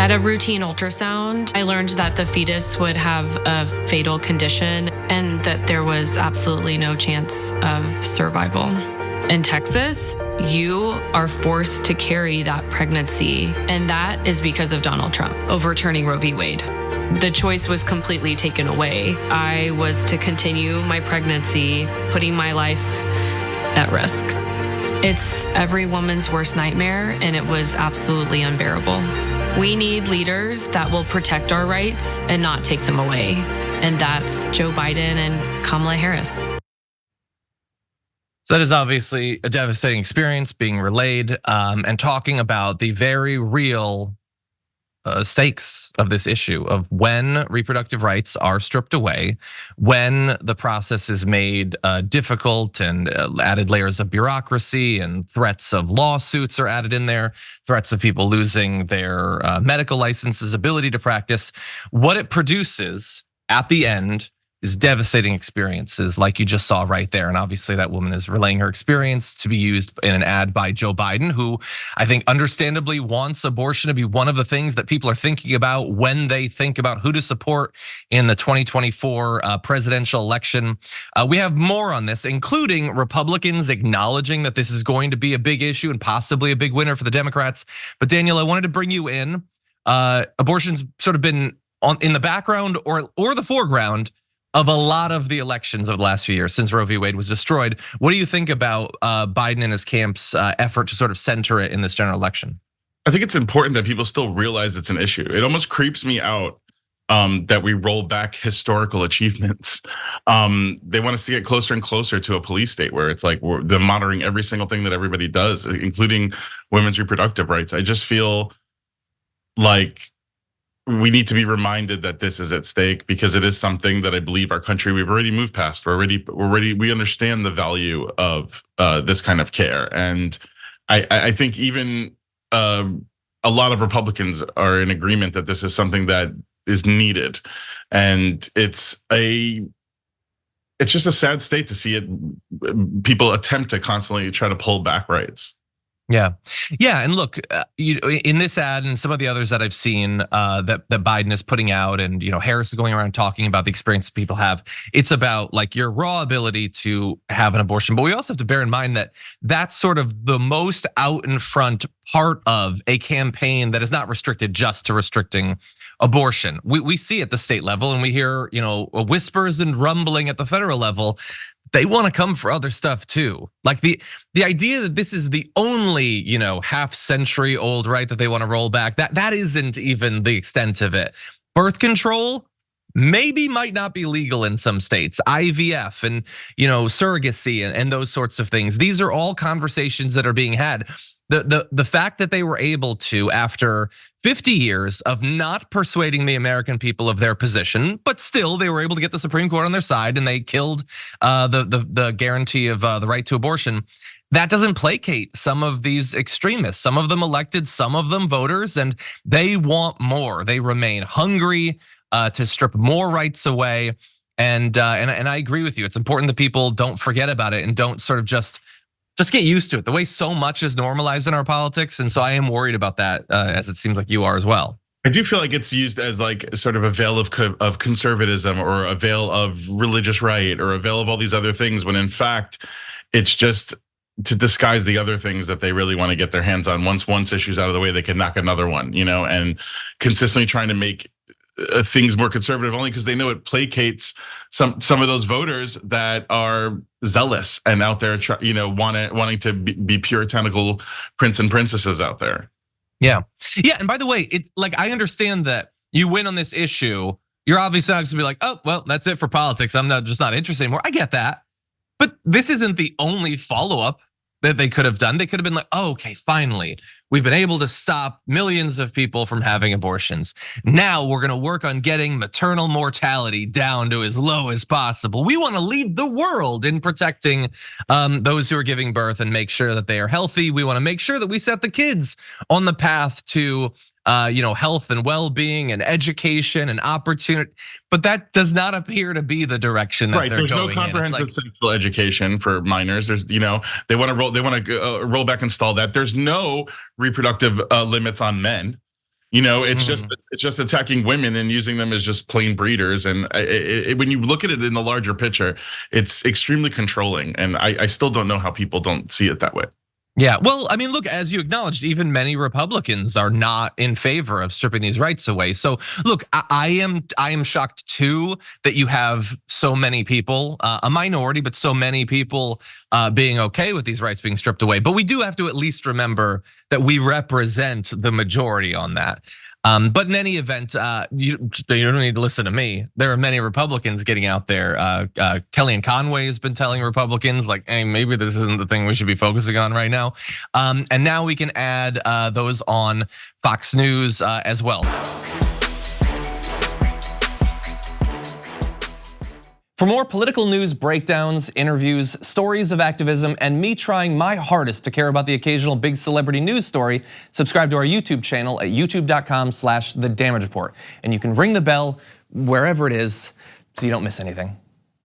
At a routine ultrasound, I learned that the fetus would have a fatal condition and that there was absolutely no chance of survival. In Texas, you are forced to carry that pregnancy, and that is because of Donald Trump overturning Roe v. Wade. The choice was completely taken away. I was to continue my pregnancy, putting my life at risk. It's every woman's worst nightmare, and it was absolutely unbearable. We need leaders that will protect our rights and not take them away. And that's Joe Biden and Kamala Harris. So that is obviously a devastating experience being relayed and talking about the very real stakes of this issue of when reproductive rights are stripped away, when the process is made difficult and added layers of bureaucracy and threats of lawsuits are added in there, threats of people losing their medical licenses, ability to practice. What it produces at the end is devastating experiences like you just saw right there. And obviously that woman is relaying her experience to be used in an ad by Joe Biden, who I think understandably wants abortion to be one of the things that people are thinking about when they think about who to support in the 2024 presidential election. We have more on this, including Republicans acknowledging that this is going to be a big issue and possibly a big winner for the Democrats. But Daniel, I wanted to bring you in. Abortion's sort of been in the background or the foreground of a lot of the elections of the last few years since Roe v. Wade was destroyed. What do you think about Biden and his camp's effort to sort of center it in this general election? I think it's important that people still realize it's an issue. It almost creeps me out that we roll back historical achievements. They want us to get closer and closer to a police state where it's like they're monitoring every single thing that everybody does, including women's reproductive rights. I just feel like we need to be reminded that this is at stake because it is something that I believe our country, we've already moved past. We understand the value of this kind of care. And I think even a lot of Republicans are in agreement that this is something that is needed. And it's just a sad state to see it, people attempt to constantly try to pull back rights. Yeah, and look, in this ad and some of the others that I've seen that Biden is putting out, and Harris is going around talking about the experience people have. It's about like your raw ability to have an abortion, but we also have to bear in mind that that's sort of the most out in front part of a campaign that is not restricted just to restricting abortion. We see at the state level, and we hear whispers and rumbling at the federal level. They want to come for other stuff too. Like the idea that this is the only, half century old right that they want to roll back, that isn't even the extent of it. Birth control maybe might not be legal in some states. IVF and, surrogacy and those sorts of things. These are all conversations that are being had. The fact that they were able to, after 50 years of not persuading the American people of their position, but still they were able to get the Supreme Court on their side, and they killed the guarantee of the right to abortion. That doesn't placate some of these extremists, some of them elected, some of them voters, and they want more. They remain hungry to strip more rights away. And I agree with you. It's important that people don't forget about it and don't sort of just get used to it, the way so much is normalized in our politics. And so I am worried about that, as it seems like you are as well. I do feel like it's used as like sort of a veil of conservatism or a veil of religious right or a veil of all these other things, when in fact, it's just to disguise the other things that they really want to get their hands on. Once one issue's out of the way, they can knock another one, and consistently trying to make things more conservative only because they know it placates some of those voters that are zealous and out there, wanting to be puritanical prince and princesses out there. Yeah. And by the way, I understand that you win on this issue. You're obviously not just gonna be like, oh, well, that's it for politics. I'm just not interested anymore. I get that. But this isn't the only follow-up that they could have done. They could have been like, oh, okay, finally, we've been able to stop millions of people from having abortions. Now we're gonna work on getting maternal mortality down to as low as possible. We wanna lead the world in protecting those who are giving birth and make sure that they are healthy. We wanna make sure that we set the kids on the path to health and well-being and education and opportunity, but that does not appear to be the direction that they're going in. There's no comprehensive sexual education for minors. There's, they want to roll back and install that. There's no reproductive limits on men. It's just attacking women and using them as just plain breeders. And when you look at it in the larger picture, it's extremely controlling. And I still don't know how people don't see it that way. Yeah, well, I mean, look, as you acknowledged, even many Republicans are not in favor of stripping these rights away. So look, I am shocked too that you have so many people, a minority, but so many people being okay with these rights being stripped away. But we do have to at least remember that we represent the majority on that. But in any event, you don't need to listen to me. There are many Republicans getting out there. Kellyanne Conway has been telling Republicans like, hey, maybe this isn't the thing we should be focusing on right now. And now we can add those on Fox News as well. For more political news breakdowns, interviews, stories of activism, and me trying my hardest to care about the occasional big celebrity news story, subscribe to our YouTube channel at youtube.com/The Damage Report. And you can ring the bell wherever it is so you don't miss anything.